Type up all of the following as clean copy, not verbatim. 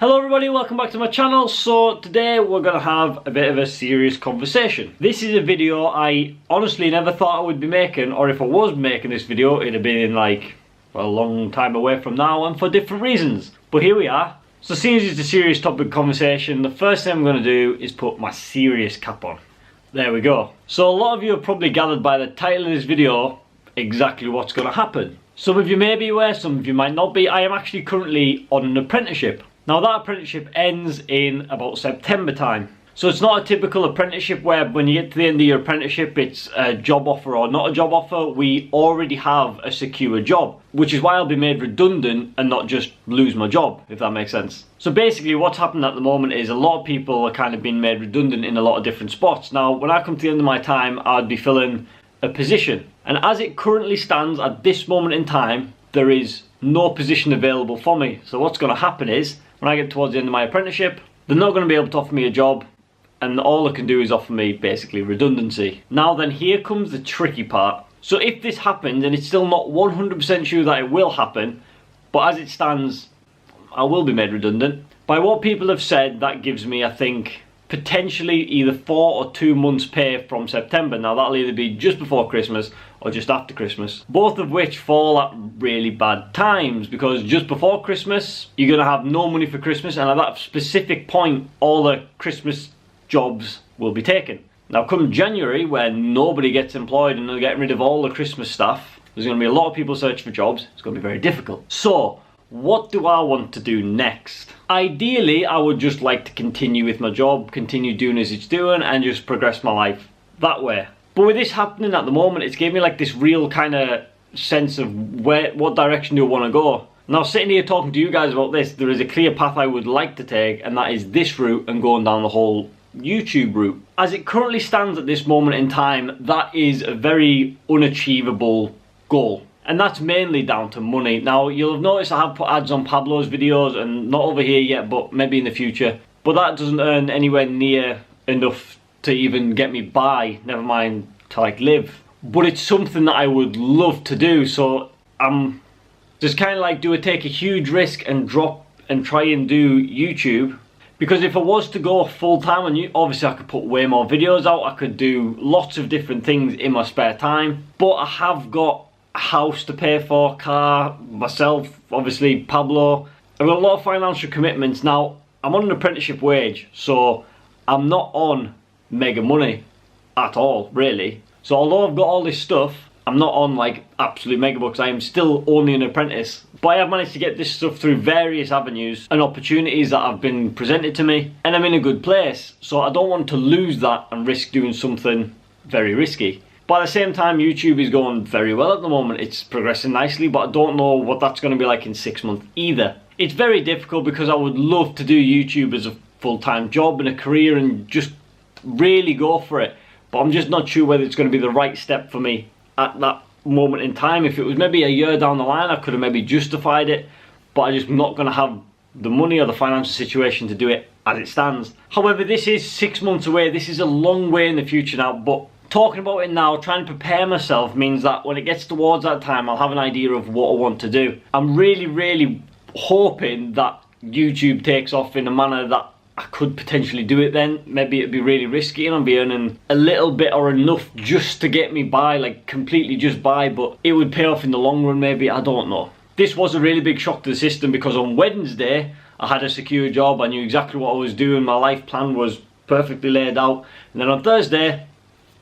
Hello everybody, welcome back to my channel. So today we're going to have a bit of a serious conversation. This is a video I honestly never thought I would be making, or if I was making this video it'd have been like a long time away from now and for different reasons. But here we are. So seeing as it's a serious topic conversation, the first thing I'm going to do is put my serious cap on. There we go. So a lot of you have probably gathered by the title of this video exactly what's going to happen. Some of you may be aware, some of you might not be. I am actually currently on an apprenticeship. Now that apprenticeship ends in about September time. So it's not a typical apprenticeship where when you get to the end of your apprenticeship it's a job offer or not a job offer. We already have a secure job, which is why I'll be made redundant and not just lose my job, if that makes sense. So basically what's happened at the moment is a lot of people are kind of being made redundant in a lot of different spots. Now when I come to the end of my time I'd be filling a position, and as it currently stands at this moment in time there is no position available for me. So what's going to happen is when I get towards the end of my apprenticeship, they're not going to be able to offer me a job, and all they can do is offer me basically redundancy. Now then, here comes the tricky part. So if this happens, and it's still not 100% sure that it will happen, but as it stands, I will be made redundant. By what people have said, that gives me, I think, potentially either 4 or 2 months pay from September. Now that'll either be just before Christmas or just after Christmas, both of which fall at really bad times, because just before Christmas you're going to have no money for Christmas, and at that specific point all the Christmas jobs will be taken. Now come January, when nobody gets employed and they're getting rid of all the Christmas stuff, there's going to be a lot of people searching for jobs. It's going to be very difficult. So what do I want to do next? Ideally I would just like to continue with my job, continue doing as it's doing, and just progress my life that way. But with this happening at the moment, it's gave me like this real kind of sense of what direction do I want to go. Now sitting here talking to you guys about this, there is a clear path I would like to take, and that is this route and going down the whole YouTube route. As it currently stands at this moment in time, that is a very unachievable goal. And that's mainly down to money. Now you'll have noticed I have put ads on Pablo's videos, and not over here yet, but maybe in the future. But that doesn't earn anywhere near enough to even get me by, never mind to like live. But it's something that I would love to do, so I'm just kind of like, do I take a huge risk and drop and try and do YouTube? Because if I was to go full time on YouTube, obviously I could put way more videos out, I could do lots of different things in my spare time, but I have got a house to pay for, car, myself, obviously Pablo. I've got a lot of financial commitments. Now I'm on an apprenticeship wage, so I'm not on mega money at all really. So although I've got all this stuff, I'm not on like absolute mega bucks. I am still only an apprentice, but I have managed to get this stuff through various avenues and opportunities that have been presented to me, and I'm in a good place. So I don't want to lose that and risk doing something very risky. But at the same time, YouTube is going very well at the moment. It's progressing nicely, but I don't know what that's going to be like in 6 months either. It's very difficult because I would love to do YouTube as a full-time job and a career and just really go for it. But I'm just not sure whether it's going to be the right step for me at that moment in time. If it was maybe a year down the line, I could have maybe justified it, but I'm just not going to have the money or the financial situation to do it as it stands. However, this is 6 months away. This is a long way in the future now, but talking about it now, trying to prepare myself, means that when it gets towards that time, I'll have an idea of what I want to do. I'm really hoping that YouTube takes off in a manner that I could potentially do it then. Maybe it'd be really risky and I'd be earning a little bit or enough just to get me by, like completely just by, but it would pay off in the long run maybe, I don't know. This was a really big shock to the system, because on Wednesday I had a secure job, I knew exactly what I was doing, my life plan was perfectly laid out, and then on Thursday,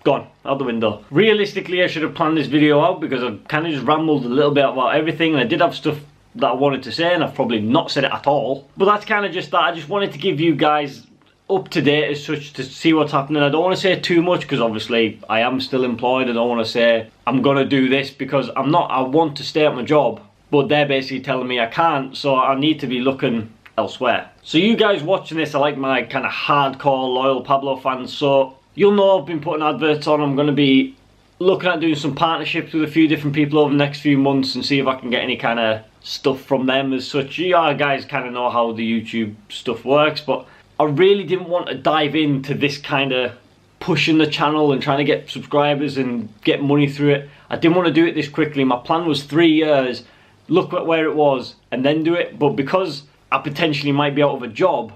gone out the window. Realistically I should have planned this video out, because I've kind of just rambled a little bit about everything, and I did have stuff that I wanted to say and I've probably not said it at all, but that's kind of just that. I just wanted to give you guys up to date as such to see what's happening. I don't want to say too much because obviously I am still employed. I don't want to say I'm gonna do this, because I'm not. I want to stay at my job, but they're basically telling me I can't, so I need to be looking elsewhere. So you guys watching this are like my kind of hardcore loyal Pablo fans, so you'll know I've been putting adverts on. I'm going to be looking at doing some partnerships with a few different people over the next few months and see if I can get any kind of stuff from them as such. You guys kind of know how the YouTube stuff works, but I really didn't want to dive into this kind of pushing the channel and trying to get subscribers and get money through it. I didn't want to do it this quickly. My plan was 3 years, look at where it was and then do it, but because I potentially might be out of a job,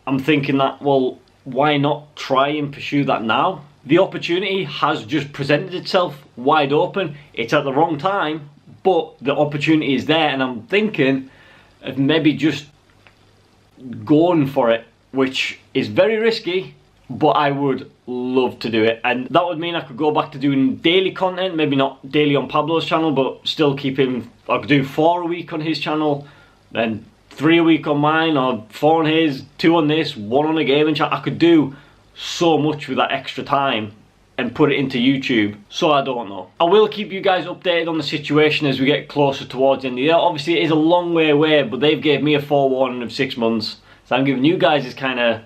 I'm thinking that, well, why not try and pursue that now? The opportunity has just presented itself wide open. It's at the wrong time, but the opportunity is there, and I'm thinking of maybe just going for it, which is very risky, but I would love to do it. And that would mean I could go back to doing daily content, maybe not daily on Pablo's channel, but still keep him. I could do 4 a week on his channel, then 3 a week on mine, or 4 on his, 2 on this, 1 on a gaming channel. I could do so much with that extra time and put it into YouTube. So I don't know. I will keep you guys updated on the situation as we get closer towards the end of the year. Obviously it is a long way away, but they've gave me a forewarning of 6 months. So I'm giving you guys this kind of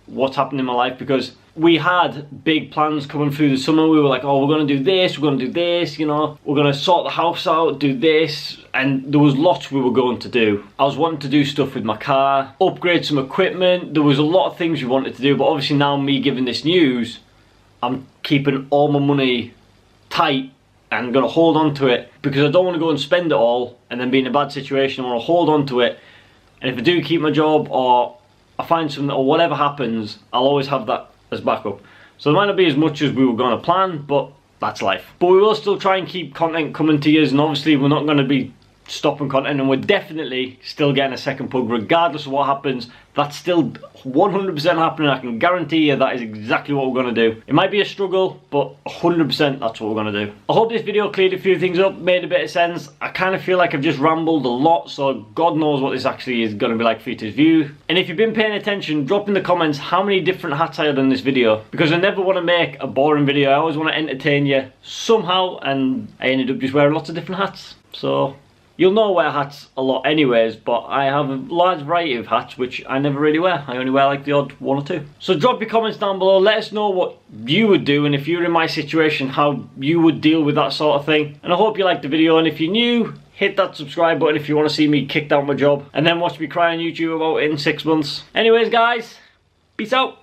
what's happened in my life, because we had big plans coming through the summer. We were like, oh, we're going to do this, we're going to do this, you know, we're going to sort the house out, do this, and there was lots we were going to do. I was wanting to do stuff with my car, upgrade some equipment. There was a lot of things we wanted to do, but obviously now me giving this news, I'm keeping all my money tight and going to hold on to it, because I don't want to go and spend it all and then be in a bad situation. I want to hold on to it, and if I do keep my job, or I find something, or whatever happens, I'll always have that as backup. So there might not be as much as we were going to plan, but that's life. But we will still try and keep content coming to you, and obviously we're not going to be stopping content, and we're definitely still getting a second pug regardless of what happens. That's still 100% happening. I can guarantee you that is exactly what we're going to do. It might be a struggle, but 100% that's what we're going to do. I hope this video cleared a few things up, made a bit of sense. I kind of feel like I've just rambled a lot, so God knows what this actually is going to be like for you to view. And if you've been paying attention, drop in the comments how many different hats I had in this video, because I never want to make a boring video. I always want to entertain you somehow, and I ended up just wearing lots of different hats. So you'll know I wear hats a lot anyways, but I have a large variety of hats which I never really wear. I only wear like the odd 1 or 2. So drop your comments down below, let us know what you would do, and if you're in my situation, how you would deal with that sort of thing. And I hope you liked the video, and if you're new, hit that subscribe button if you want to see me kicked out my job, and then watch me cry on YouTube about it in 6 months. Anyways guys, peace out.